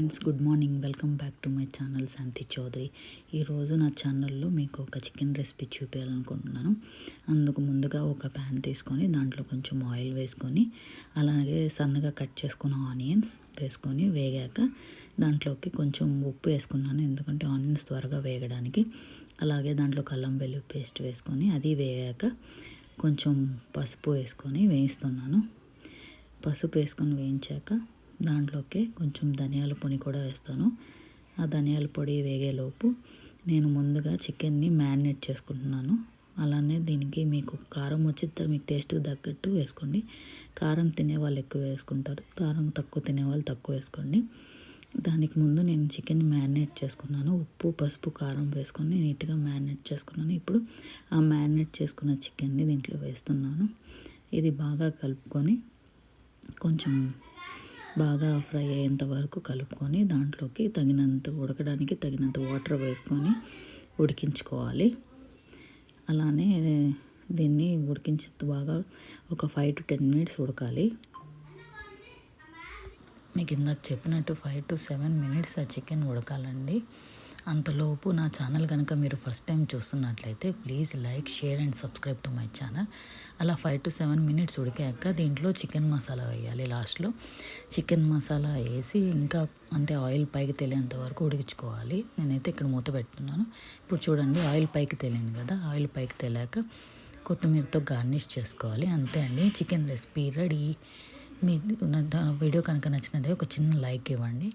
Friends, good morning. Welcome back to my channel Shanti Chaudhary. ఈరోజు నా ఛానల్లో మీకు ఒక చికెన్ రెసిపీ చూపించాలనుకుంటున్నాను. అందుకు ముందుగా ఒక ప్యాన్ తీసుకొని దాంట్లో కొంచెం ఆయిల్ వేసుకొని, అలాగే సన్నగా కట్ చేసుకున్న ఆనియన్స్ వేసుకొని వేగాక దాంట్లోకి కొంచెం ఉప్పు వేసుకున్నాను, ఎందుకంటే ఆనియన్స్ త్వరగా వేగడానికి. అలాగే దాంట్లో అల్లం వెల్లుల్లి పేస్ట్ వేసుకొని అది వేగాక కొంచెం పసుపు వేసుకొని వేయిస్తున్నాను. పసుపు వేసుకొని వేయించాక దాంట్లోకి కొంచెం ధనియాల పొడి కూడా వేస్తాను. ఆ ధనియాల పొడి వేగేలోపు నేను ముందుగా చికెన్ని మ్యారినేట్ చేసుకుంటున్నాను. అలానే దీనికి మీకు కారం వచ్చి మీకు టేస్ట్కి తగ్గట్టు వేసుకోండి. కారం తినేవాళ్ళు ఎక్కువ వేసుకుంటారు, కారం తక్కువ తినేవాళ్ళు తక్కువ వేసుకోండి. దానికి ముందు నేను చికెన్ మ్యారినేట్ చేసుకున్నాను. ఉప్పు, పసుపు, కారం వేసుకొని నీట్గా మ్యారినేట్ చేసుకున్నాను. ఇప్పుడు ఆ మ్యారినేట్ చేసుకున్న చికెన్ని దీంట్లో వేస్తున్నాను. ఇది బాగా కలుపుకొని కొంచెం బాగా ఫ్రై అయ్యేంత వరకు కలుపుకొని దాంట్లోకి ఉడకడానికి తగినంత వాటర్ వేసుకొని ఉడికించుకోవాలి. అలానే దీన్ని బాగా ఒక 5 to 10 minutes ఉడకాలి. మీకు ఇందాక చెప్పినట్టు 5 to 7 minutes ఆ చికెన్ ఉడకాలండి. అంతలోపు నా ఛానల్ కనుక మీరు ఫస్ట్ టైం చూస్తున్నట్లయితే please like, share and subscribe to my channel. అలా 5 to 7 minutes ఉడికాక దీంట్లో చికెన్ మసాలా వేయాలి. లాస్ట్లో చికెన్ మసాలా వేసి ఇంకా ఆయిల్ పైకి తేలేంత వరకు ఉడికించుకోవాలి. నేనైతే ఇక్కడ మూత పెడుతున్నాను. ఇప్పుడు చూడండి, ఆయిల్ పైకి తేలింది కదా. ఆయిల్ పైకి తేలాక కొత్తిమీరతో గార్నిష్ చేసుకోవాలి. అంతే అండి, చికెన్ రెసిపీ రెడీ. మీ వీడియో కనుక నచ్చినట్లయితే ఒక చిన్న లైక్ ఇవ్వండి.